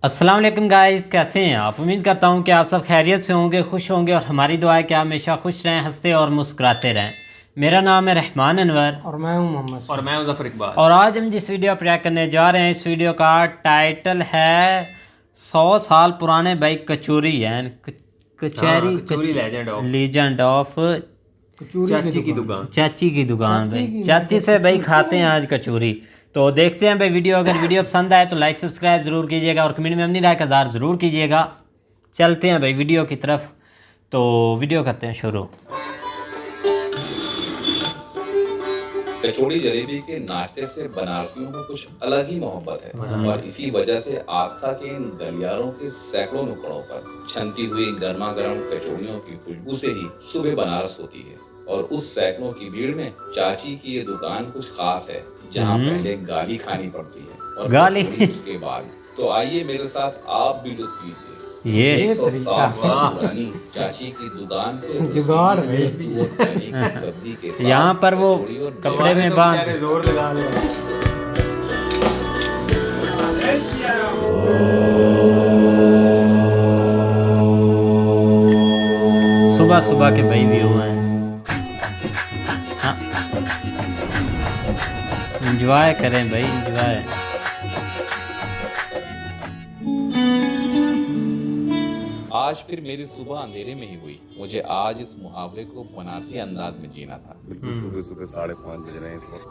अस्सलाम वालेकुम गाइस, कैसे हैं आप। उम्मीद करता हूं कि आप सब खैरियत से होंगे, खुश होंगे और हमारी दुआ है कि आप हमेशा खुश रहें, हंसते और मुस्कुराते रहें। मेरा नाम है रहमान अनवर और मैं हूं मोहम्मद और मैं हूं ज़फर इकबाल। और आज हम जिस वीडियो पर रिएक्ट करने जा रहे हैं, इस वीडियो का टाइटल है 100 साल पुराने भाई कचौरी है कचौरी लीजेंड ऑफ चाची की दुकान। चाची की दुकान भाई, चाची से भाई खाते हैं आज कचौरी। तो देखते हैं भाई वीडियो। अगर वीडियो पसंद आए तो लाइक सब्सक्राइब ज़रूर कीजिएगा और कमेंट में अपनी राय का इज़हार ज़रूर कीजिएगा। चलते हैं भाई वीडियो की तरफ। तो वीडियो करते हैं शुरू। कचौड़ी जलेबी के नाश्ते से बनारसियों को कुछ अलग ही मोहब्बत है और इसी वजह से आस्था के इन गलियारों के सैकड़ों नुक्कड़ों पर छनती हुई गर्मा गर्म कचौड़ियों की खुशबू से ही सुबह बनारस होती है। और उस सैकड़ों की भीड़ में चाची की ये दुकान कुछ खास है, जहाँ पहले गाली खानी पड़ती है और गाली उसके बाद। तो आइए मेरे साथ आप भी लुत्फ लीजिए ये 107 साल पुरानी चाची की दुकान पे जुगाड़ सब्जी के साथ यहाँ पर वो कचौड़ी और कपड़े में बांध जोर लगा ले। सुबह सुबह के भाई व्यू हैं। हाँ, एंजॉय करें भाई, एंजॉय। आज फिर मेरी सुबह अंधेरे में ही हुई। मुझे आज इस मुहावरे को बनारसी अंदाज में जीना था। बिल्कुल सुबह सुबह 5:30 बज रहे हैं इस वक्त।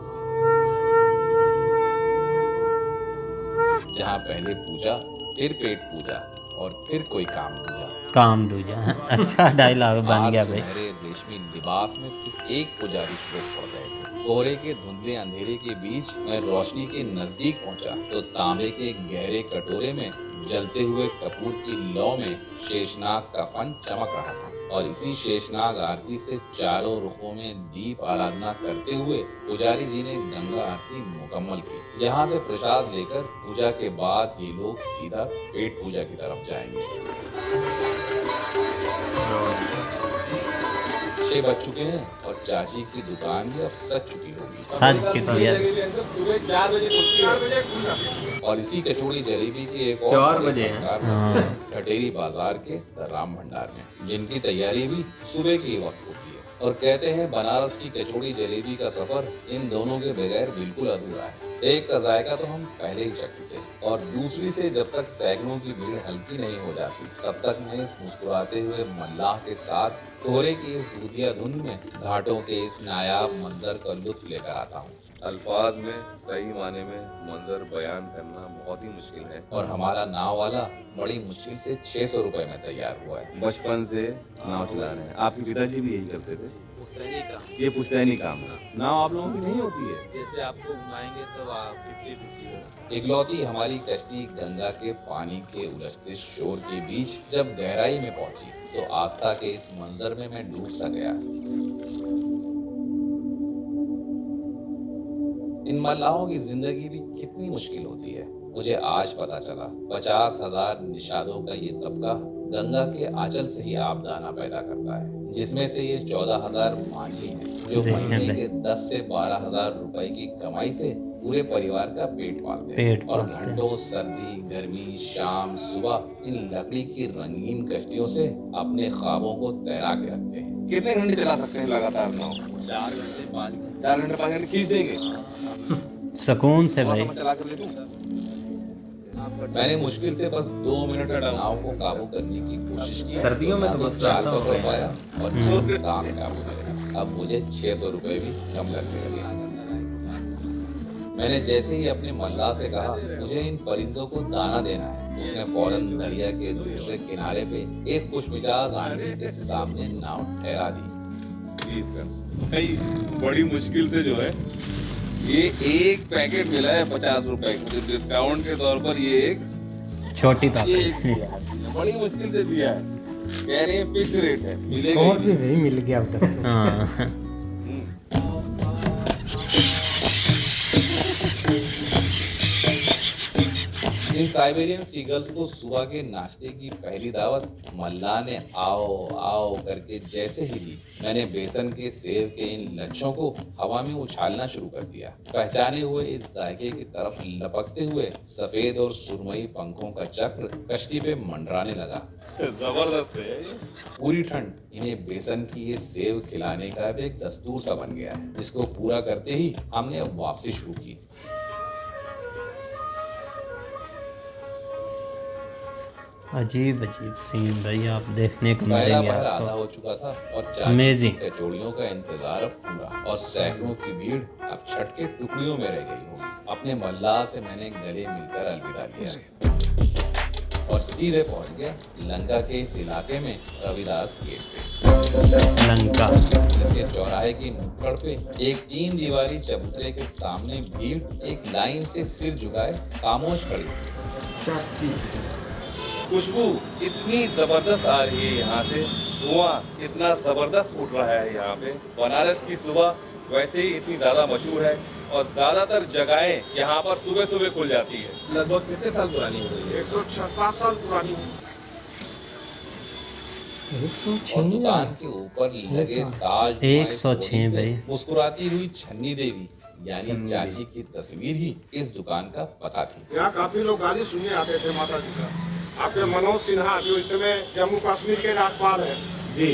जहाँ पहले पूजा, फिर पेट पूजा और फिर कोई काम दूजा। अच्छा डायलॉग बन गया भाई। सुनहरे रेशमी लिबास में सिर्फ एक पुजारी श्लोक पढ़ रहे थे। कोहरे के धुंधले अंधेरे के बीच मैं रोशनी के नजदीक पहुंचा तो तांबे के गहरे कटोरे में जलते हुए कपूर की लौ में शेषनाग का फन चमक रहा था। और इसी शेषनाग आरती से चारों रुखों में दीप आराधना करते हुए पुजारी जी ने गंगा आरती मुकम्मल की। यहाँ से प्रसाद लेकर पूजा के बाद ये लोग सीधा पेट पूजा की तरफ जाएंगे। 6 बज चुके हैं और चाची की दुकान भी अब सज चुकी होगी। सज चुकी है। सुबह 4 बजे और इसी कचौड़ी जलेबी की एक और 4 बजे ठटेरी बाजार के राम भंडार में, जिनकी तैयारी भी सुबह के वक्त होती है। और कहते हैं बनारस की कचौड़ी जलेबी का सफर इन दोनों के बगैर बिल्कुल अधूरा है। एक का जायका तो हम पहले ही चख चुके हैं और दूसरी से जब तक सैकड़ों की भीड़ हल्की नहीं हो जाती तब तक मैं इस मुस्कुराते हुए मल्लाह के साथ कोहरे की इस दूधिया धुंध में घाटों के इस नायाब मंजर का लुत्फ लेकर आता हूँ। अल्फाज में सही माने में मंजर बयान करना बहुत ही मुश्किल है। और हमारा नाव वाला बड़ी मुश्किल से 600 रुपए में तैयार हुआ है। बचपन से नाव चला रहे हैं। आपके पिताजी भी यही करते थे। ये पुश्तैनी काम है। नाव आप लोगों की नहीं होती है। जैसे आपको घुमाएंगे तो आप 50-50 इकलौती हमारी कश्ती गंगा के पानी के उलझते शोर के बीच जब गहराई में पहुंची तो आस्था के इस मंजर में मैं डूब सा गया। इन मल्लाहों की जिंदगी भी कितनी मुश्किल होती है, मुझे आज पता चला। 50,000 निषादों का ये तबका गंगा के आंचल से ही आबदाना पैदा करता है, जिसमें से ये 14,000 मांझी हैं जो महीने के 10 से 12,000 रुपए की कमाई से पूरे परिवार का पेट पालते हैं। और घंटों सर्दी गर्मी शाम सुबह इन लकड़ी की रंगीन कश्तियों से अपने ख्वाबों को तैरा के रखते हैं। कितने घंटे चला सकते हैं लगातार नाव? 4 घंटे 5 घंटे 4 घंटे 5 घंटे खींच देंगे सुकून से भाई। चला कर ले दूं? मैंने मुश्किल से बस 2 मिनट इस नाव को काबू करने की कोशिश की। सर्दियों में तो बस चाल रास्ता पकड़ पाया और ना सांस काबू किया। अब मुझे 600 रुपए भी कम लगने लगे। मैंने जैसे ही अपने मल्लाह से कहा मुझे इन परिंदों को दाना देना है, उसने फौरन दरिया के दूसरे किनारे पे एक खुशमिजाज आदमी के सामने नाव ठहरा दी। भाई बड़ी मुश्किल से जो है ये एक पैकेट मिला है 50 रुपए का। डिस्काउंट के तौर पर ये एक छोटी ये पापा दिया है। बड़ी मुश्किल से दिया है। कह रहे हैं फिक्स रेट है, मिलेगा और ही भी मिल गया उधर से। हाँ इन साइबेरियन सीगल्स को सुबह के नाश्ते की पहली दावत मल्लाह ने आओ आओ करके जैसे ही दी, मैंने बेसन के सेव के इन लच्छों को हवा में उछालना शुरू कर दिया। पहचाने हुए इस जायके की तरफ लपकते हुए सफेद और सुरमई पंखों का चक्र कश्ती पे मंडराने लगा। जबरदस्त है ये। पूरी ठंड इन्हें बेसन की ये सेव खिलाने का भी एक दस्तूर सा बन गया है, जिसको पूरा करते ही हमने अब वापसी शुरू की। अजीब अजीब सीन भाई आप देखने को पहला मिलेंगे पहर आधा आपको। हो चुका था और चाची Amazing. की कचौड़ियों का इंतजार अब पूरा, और सैकड़ों की भीड़ अब छठ के टुकड़ियों में रह गई होगी। अपने मल्लाह से मैंने गले मिलकर अलविदा किया और सीधे पहुंच गया लंका के इस इलाके में रविदास गेट पे। लंका इसके चौराहे की नुक्कड़ पे एक 3 दीवारी चबूतरे के सामने भीड़ एक लाइन से सिर झुकाए खामोश खड़ी। चाची खुशबू इतनी जबरदस्त आ रही है यहाँ से, धुआं इतना जबरदस्त उठ रहा है यहाँ पे। बनारस की सुबह वैसे ही इतनी ज्यादा मशहूर है और ज्यादातर जगहें यहाँ पर सुबह सुबह खुल जाती है। लगभग कितने साल पुरानी हो गई है? 106-7 साल पुरानी। 106 और दुकान के ऊपर लगे ताज 106 भाई। मुस्कुराती हुई छन्नी देवी यानी चाची की तस्वीर ही इस दुकान का पता थी। यहाँ काफी लोग गाली सुनने आते थे माता जी का। आपके मनोज सिन्हा जो इस समय जम्मू कश्मीर के राज्यपाल हैं जी,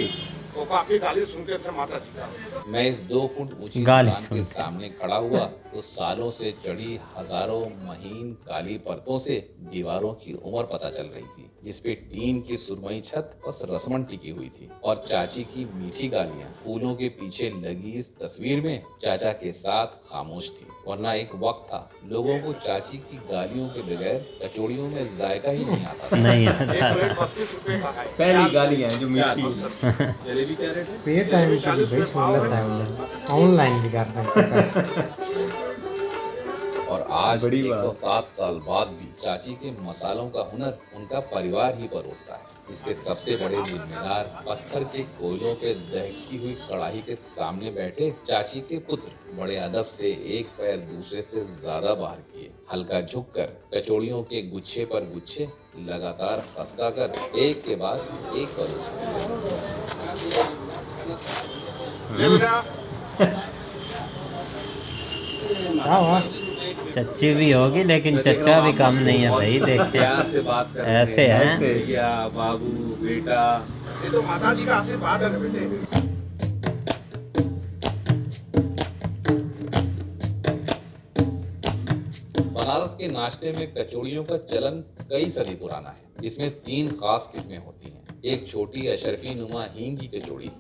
वो काफी गाली सुनते थे माता जी का। मैं इस 2 फुट ऊंची गाली दुकान के सुनते। सामने खड़ा हुआ तो सालों से चढ़ी हजारों महीन काली परतों से दीवारों की उम्र पता चल रही थी, जिसपे टीन की सुरमई छत बस रसमन टिकी हुई थी। और चाची की मीठी गालियां फूलों के पीछे लगी इस तस्वीर में चाचा के साथ खामोश थी। वरना एक वक्त था लोगों को चाची की गालियों के बगैर कचौड़ियों में जायका ही नहीं आता था। नहीं एक आता। प्लेट 32 रुपए का है। पहली गालियां जो मीठी। जलेबी क्या रेट है? पे टाइम की भी भाई सहूलत है उधर, ऑनलाइन भी कर सकते हैं। और आज बड़ी बात। 107 साल बाद भी चाची के मसालों का हुनर उनका परिवार ही परोसता है। इसके सबसे बड़े जिम्मेदार पत्थर के कोयलों पे दहकती हुई कढ़ाई के सामने बैठे चाची के पुत्र बड़े अदब से एक पैर दूसरे से ज्यादा बाहर किए, हल्का झुककर कचौड़ियों के गुच्छे पर गुच्छे लगातार खस्ता कर एक के बाद एक परोसे। ये बेटा चाह चच्ची भी होगी लेकिन चच्चा भी कम नहीं है भाई। प्यार देखे से बात करते ऐसे हैं। भैया, बाबू, बेटा। ये तो माता जी का आशीर्वाद है ना बेटे। बनारस के नाश्ते में कचौड़ियों का चलन कई सदी पुराना है। इसमें 3 खास किस्में होती हैं। एक छोटी अशरफी नुमा हींग की कचौड़ी,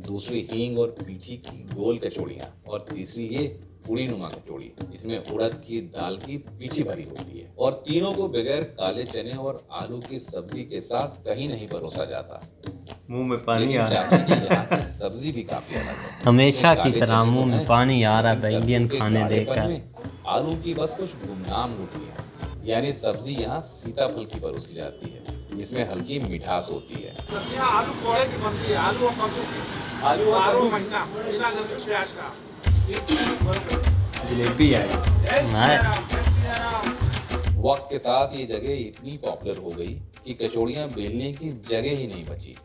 दूसरी हींग और पीठी की गोल कचौड़ियाँ, और तीसरी ये पूड़ी नुमा कचौड़ी, इसमें उड़द की दाल की पीठी भरी होती है। और तीनों को बगैर काले चने और आलू की सब्जी के साथ कहीं नहीं परोसा जाता। मुंह में पानी लेकिन आ रहा है। चाची की यहाँ की सब्जी भी काफी अलग है। हमेशा इसमें की काले तरह चने मुंह तो में हैं, पानी आ रहा है भाई लेकिन इंडियन कद्दू के खाने गाढ़ेपन देखकर। में आलू की बस कुछ गुमनाम गुठलियां, यानी सब्जी यहाँ सीताफल की परोसी जाती है, जिसमें हल्की मिठास होती है। सब्जियाँ आलू कोड़े की बनती है, आलू और कद्दू की। आलू और 12 कद्दू। महीना बिना लहसुन प्याज का। जलेबी आई। वक्त के साथ ये जगह इतनी पॉपुलर हो गई कि कचौड़ियाँ बेलने की जगह ही नहीं बची।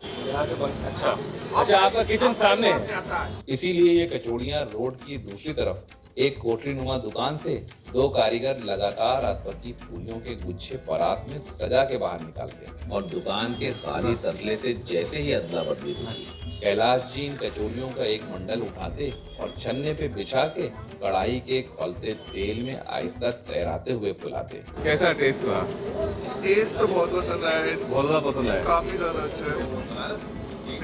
अच्छा, आपका किचन सामने है। से आता है। इसीलिए ये कचौड़ियाँ रोड की दूसरी तरफ एक कोठरी नुमा दुकान से 2 कारीगर लगातार अदपत्ती फूलों के गुच्छे परात में सजा के बाहर निकालते हैं। और दुकान के खाली तसले से जैसे ही अदला बदली होती, कैलाश जी इन कचौड़ियों का एक मंडल उठाते और छन्ने पे बिछा के कढ़ाई के खौलते तेल में आहिस्ता तैराते हुए फुलाते। कैसा टेस्ट हुआ? टेस्ट तो बहुत पसंद आया है, बहुत ज्यादा पसंद आया। काफी ज्यादा अच्छा है।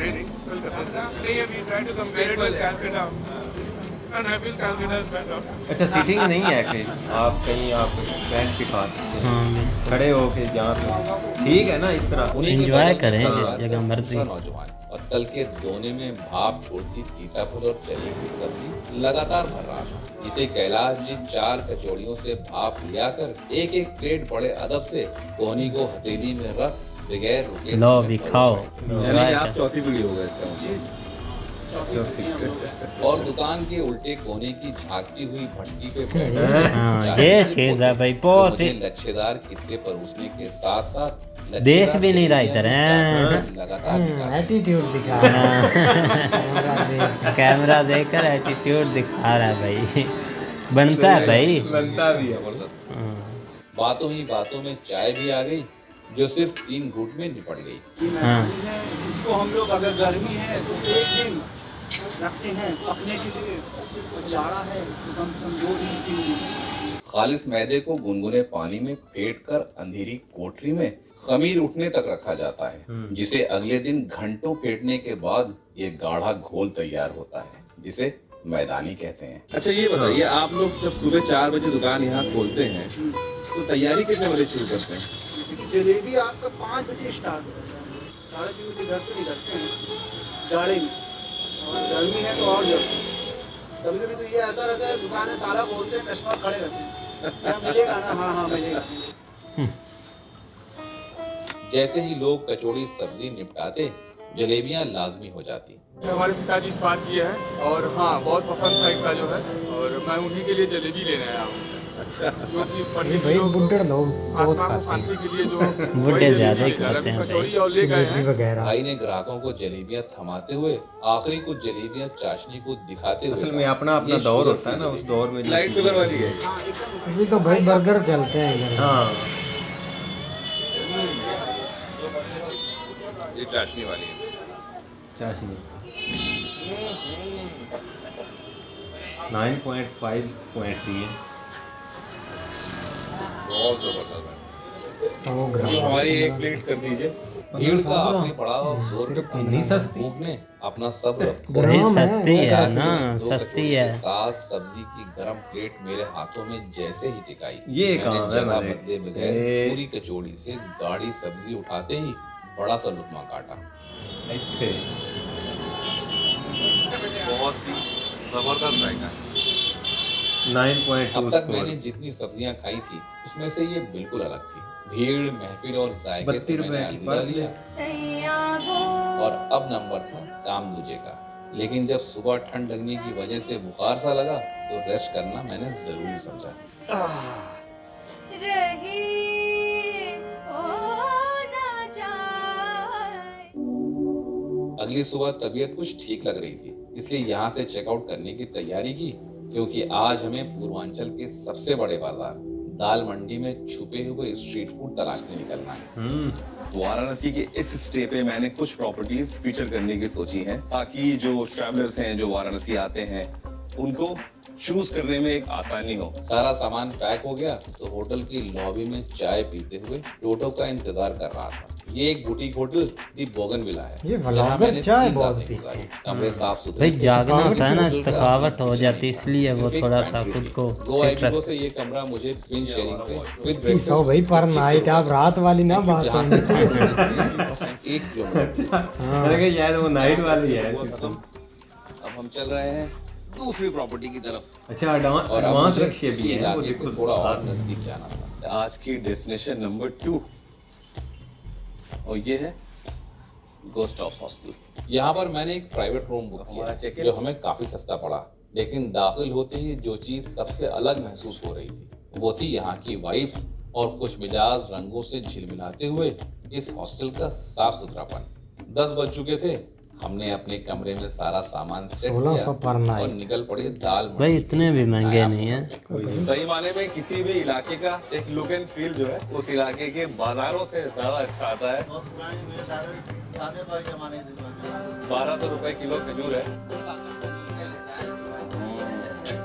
नहीं, कलकत्ता से। नहीं, we try to compare it with Calcutta. And I feel Calcutta is better. अच्छा सीटिंग नहीं है कि आप कहीं आप बैठ के खा सकते हैं, हाँ बिल्कुल। खड़े होके जहाँ पे ठीक है ना इस तरह। उन्हीं के Enjoy बगल करें में जिस था जगह मर्जी। दूसरा नौजवान और तल के दोने में भाप छोड़ती सीताफल और चने की सब्जी लगातार भर रहा था। इसे कैलाश जी 4 कचौड़ियों से भाप लिया कर एक एक प्लेट बड़े अदब से कोहनी को हथेली में रख बगैर रुके लो भी खाओ यानी कि आप चौथी पीढ़ी हो गए इसका मतलब। और दुकान के उल्टे कोने की झांकती हुई भट्टी पे बैठकर हाँ ये चीज़ है भाई, बहुत मुझे ही लच्छेदार किस्से परोसने के साथ साथ देख भी नहीं रहा इधर हैं। लगातार दिखाते हैं। एटीट्यूड दिखा रहा है। कैमरा देखकर एटीट्यूड दिखा रहा है भाई, बनता है भाई। बनता भी है। बातों ही बातों में चाय भी आ गई, जो सिर्फ 3 घूंट में निपट गई। हाँ इसको हम लोग अगर गर्मी है तो 1 दिन रखते हैं पकने के लिए, और जाड़ा है तो कम से कम 2 दिन 3 दिन। खालिस मैदे को गुनगुने पानी में फेंट कर अंधेरी कोठरी में खमीर उठने तक रखा जाता है, जिसे अगले दिन घंटों फेंटने के बाद ये गाढ़ा घोल तैयार होता है, जिसे मैदानी कहते हैं। अच्छा ये बताइए, आप लोग जब सुबह 4 बजे दुकान यहाँ खोलते हैं तो तैयारी कितने बजे शुरू करते हैं? जलेबी आपका 5 बजे स्टार्ट हो जाता है, 3:30 बजे घर से निकलते हैं जाड़े में, और गर्मी है तो और जल्दी। कभी कभी तो ये ऐसा रहता है दुकान में ताला खोलते हैं, कस्टमर खड़े रहते हैं, क्या मिलेगा ना, हाँ हाँ मिलेगा। जैसे ही लोग कचौड़ी सब्जी निपटाते, जलेबियां लाजमी हो जाती। हमारे पिताजी इस बात किए हैं और हाँ बहुत पसंद था इनका जो है, और मैं उन्हीं के लिए जलेबी लेने आया हूँ। अच्छा, क्योंकि ये भाई बुड्ढड़ लोग बहुत आत्मा को खाते शांति हैं के लिए जो बुड्ढे ज्यादा ही खाते हैं कचौड़ी भाई। और ले गए जलेबी हैं। वगैरह। भाई ने ग्राहकों को जलेबियां थमाते हुए आखिरी कुछ जलेबियां चाशनी को दिखाते हुए असल में कहा, अपना अपना "ये दौर शुगर होता है ना, फ्री उस दौर में जो लाइट चीज़ें शुगर वाली है। अभी तो भाई बर्गर चलते हैं इधर। हाँ ये चाशनी वाली है। चाशनी 9.5.3 है। बहुत जबरदस्त है। 100 ग्राम। हमारी 1 प्लेट कर दीजिए। भीड़ का आखिरी पड़ाव जोर के इतनी सस्ती भूख ने अपना सब्र भाई ग्राम है। सस्ती है ना, दो सस्ती कचौड़ी है। के साथ सब्जी की गरम प्लेट मेरे हाथों में जैसे ही टिकाई, ये मैंने कहाँ है जगह मैंने? बदले बगैर ए- पूरी कचौड़ी से गाढ़ी सब्जी उठाते ही बड़ा सा लुकमा काटा। इत्थे बहुत ही जबरदस्त जाएगा। 9.2 अब तक स्कोर। मैंने जितनी सब्जियां खाई थी उसमें से ये बिल्कुल अलग थी। भीड़, महफिल और जायके 32 से मैंने रुपए की अलविदा पर लिया और अब नंबर था काम दूजे का। लेकिन जब सुबह ठंड लगने की वजह से बुखार सा लगा तो रेस्ट करना मैंने जरूरी समझा। अगली सुबह तबीयत कुछ ठीक लग रही थी, इसलिए यहाँ से चेकआउट करने की तैयारी की, क्योंकि आज हमें पूर्वांचल के सबसे बड़े बाजार दाल मंडी में छुपे हुए स्ट्रीट फूड तलाशने निकलना है। वाराणसी के इस स्टे पे मैंने कुछ प्रॉपर्टीज फीचर करने की सोची हैं, ताकि जो ट्रैवलर्स हैं जो वाराणसी आते हैं उनको चूज करने में एक आसानी हो। सारा सामान पैक हो गया तो होटल की लॉबी में चाय पीते हुए टोटो का इंतजार कर रहा था। ये एक बुटीक होटल दी बोगनविला है, ये जहाँ व्लॉगर मैंने चाय 3 बहुत रातें पीते गुजारी। हैं। कमरे साफ सुथरे भाई थे। जागना होता है ना, होटल का थकावट हो किचन जाती है, है, इसलिए वो सिर्फ एक थोड़ा सा पैंट्री खुद थी। को 2 फिट IBO रख। से ये कमरा मुझे ट्विन शेयरिंग पे विद 300 भाई पर नाइट, आप रात वाली ना बात जहाँ समझ। से 1 किलोमीटर। मैंने कहा शायद वो नाइट वाली है सिस्टम। अब हम चल रहे हैं दूसरी प्रॉपर्टी की तरफ। अच्छा और अब एडवांस मुझे रखिए उसी भी है वो इलाके देखो को थोड़ा और साथ में। नजदीक जाना था। आज की डेस्टिनेशन नंबर 2 और ये है गोस्ट ऑफ हॉस्टल। यहाँ पर मैंने एक प्राइवेट रूम बुक हमारा किया check-in। जो हमें काफी सस्ता पड़ा, लेकिन दाखिल होते ही जो चीज सबसे अलग महसूस हो रही थी वो थी यहाँ की वाइब्स और कुछ मिजाज रंगों से झिलमिलाते हुए इस हॉस्टल का साफ सुथरापन। 10 बज चुके थे, हमने अपने कमरे में सारा सामान सेट 1600 पर किया नाइट। और निकल पड़े दाल भाई मंडी इतने के भी इस महंगे नायाब नहीं है। सफर में। सही माने में किसी भी इलाके का एक लुक एंड फील जो है उस इलाके के बाजारों से ज्यादा अच्छा आता है। 1200 रुपए किलो खजूर है।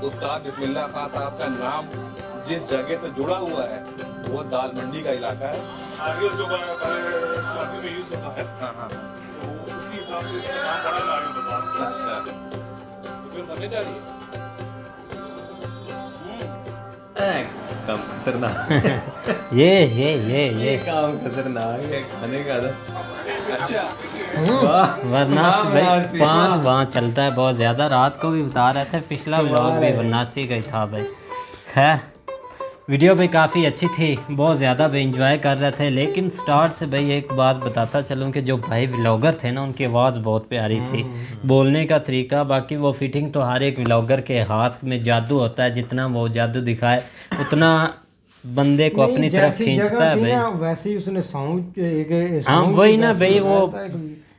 उस्ताद बिस्मिल्लाह खान साहब का नाम जिस जगह से जुड़ा हुआ है वो दाल मंडी का इलाका है। नारियल जो काफी में यूज होता है, हाँ हाँ, तो उसी हिसाब से इसका नाम पड़ा नारियल बाजार। अच्छा तो फिर समझ आ रही है। काम खतरनाक। ये काम खतरनाक है खाने का तो। अच्छा वाह वाराणसी भाई वाराणसी, पान वाह। वहाँ चलता है बहुत ज़्यादा। रात को भी बता रहे थे, पिछला व्लॉग भी वाराणसी का ही था भाई। खैर वीडियो भाई काफ़ी अच्छी थी, बहुत ज़्यादा भाई इंजॉय कर रहे थे। लेकिन स्टार्ट से भाई एक बात बताता चलूँ कि जो भाई व्लॉगर थे ना, उनकी आवाज़ बहुत प्यारी थी, बोलने का तरीका, बाकी वो फिटिंग तो हर एक व्लॉगर के हाथ में जादू होता है, जितना वो जादू दिखाए उतना बंदे को अपनी तरफ खींचता है भाई। वैसे ही उसने साउंड हाँ वही ना भाई, वो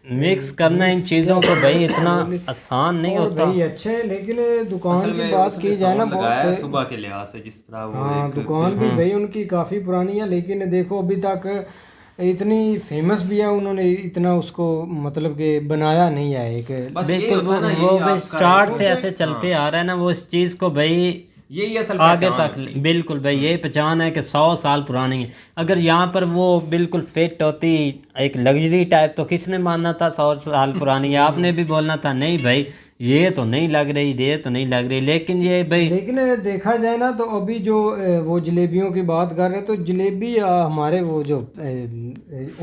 मिक्स करना इन चीज़ों को भाई इतना आसान नहीं होता। भाई अच्छे, लेकिन दुकान की बात की जाए ना बहुत सुबह के लिहाज से जिस तरह वो हाँ, दुकान भी भाई उनकी काफ़ी पुरानी है, लेकिन देखो अभी तक इतनी फेमस भी है, उन्होंने इतना उसको मतलब कि बनाया नहीं है एक। बिल्कुल वो भाई स्टार्ट से ऐसे चलते आ रहा है ना, वो इस चीज़ को भाई यही असल आगे तक बिल्कुल भाई यही पहचान है कि 100 साल पुरानी है। अगर यहाँ पर वो बिल्कुल फिट होती एक लग्जरी टाइप तो किसने मानना था 100 साल पुरानी है, आपने भी बोलना था नहीं भाई ये तो नहीं लग रही, ये तो नहीं लग रही। लेकिन ये भाई लेकिन देखा जाए ना तो अभी जो वो जलेबियों की बात कर रहे हैं, तो जलेबी हमारे वो जो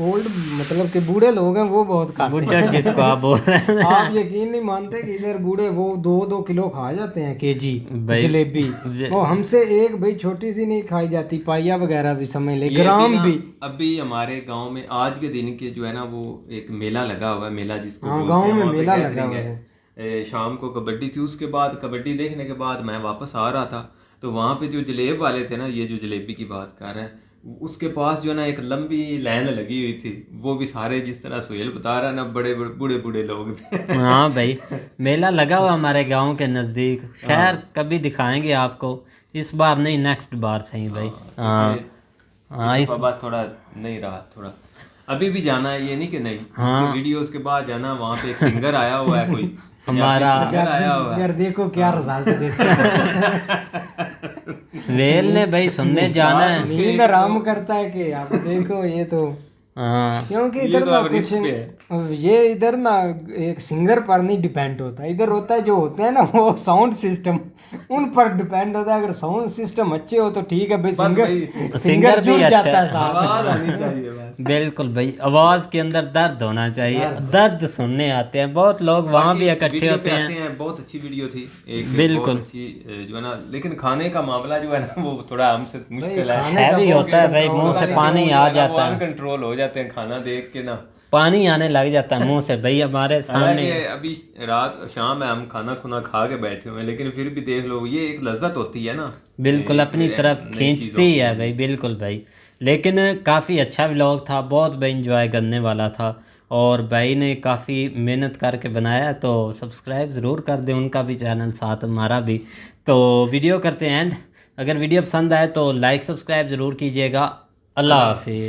ओल्ड मतलब कि बूढ़े लोग हैं वो बहुत खाते बुढ़ा जिसको आप बोल रहे हैं हैं। आप यकीन नहीं मानते कि इधर बूढ़े वो 2-2 किलो खा जाते हैं केजी जलेबी। वो हमसे एक भाई छोटी सी नहीं खाई जाती, पाइया वगैरह भी समझ ले, ग्राम भी। अभी हमारे गांव में आज के दिन के जो है ना वो एक मेला लगा हुआ है, मेला जिसको हाँ, बोलते गांव हैं, में वहाँ पे मेला लगा गैदरिंग हुआ है। शाम को कबड्डी थी, उसके बाद कबड्डी देखने के बाद मैं वापस आ रहा था, तो वहाँ पे जो जलेब वाले थे ना, ये जो जलेबी की बात कर रहे हैं, उसके पास जो है ना एक लंबी लाइन लगी हुई थी, वो भी सारे जिस तरह सुहेल बता रहा है ना बड़े बूढ़े बूढ़े लोग थे। हाँ भाई मेला लगा हुआ हमारे गांव के नज़दीक, खैर कभी दिखाएंगे आपको, इस बार नहीं नेक्स्ट बार सही भाई। हाँ इस बार थोड़ा नहीं रहा, थोड़ा अभी भी जाना है, ये नहीं कि नहीं। हाँ वीडियोस के बाद जाना, वहाँ पे एक सिंगर आया हुआ है कोई हमारा आया हुआ है। यार देखो क्या रिजल्ट देखो स्वेल ने भाई सुनने जाना है। नींद आराम करता है कि आप देखो ये तो हाँ क्योंकि इधर ना कुछ ये इधर ना एक सिंगर पर नहीं डिपेंड होता, इधर होता है जो होते हैं ना वो साउंड सिस्टम उन पर डिपेंड होता है। अगर साउंड सिस्टम अच्छे हो तो ठीक है भाई, सिंगर भी अच्छा जाता है साथ। आवाज आनी चाहिए बस। बिल्कुल भाई, आवाज के अंदर दर्द होना चाहिए, दर्द सुनने आते हैं बहुत लोग, वहाँ भी इकट्ठे होते हैं। बहुत अच्छी वीडियो थी एक, बिल्कुल बहुत अच्छी जो है ना, लेकिन खाने का मामला जो है ना वो थोड़ा हमसे मुश्किल है, हैवी होता है भाई, मुंह से पानी आ जाता है, कंट्रोल हो जाते हैं खाना देख के ना, पानी आने लग जाता है मुंह से भाई हमारे सामने। अभी रात शाम है, हम खाना खुना खा के बैठे हुए हैं, लेकिन फिर भी देख लो ये एक लज्जत होती है ना, बिल्कुल अपनी तरफ खींचती है भाई, बिल्कुल भाई। लेकिन काफ़ी अच्छा व्लॉग था, बहुत भाई इंजॉय करने वाला था, और भाई ने काफ़ी मेहनत करके बनाया, तो सब्सक्राइब ज़रूर कर दें उनका भी चैनल, साथ हमारा भी। तो वीडियो करते हैं एंड, अगर वीडियो पसंद आए तो लाइक सब्सक्राइब ज़रूर कीजिएगा। अल्लाह हाफिज़।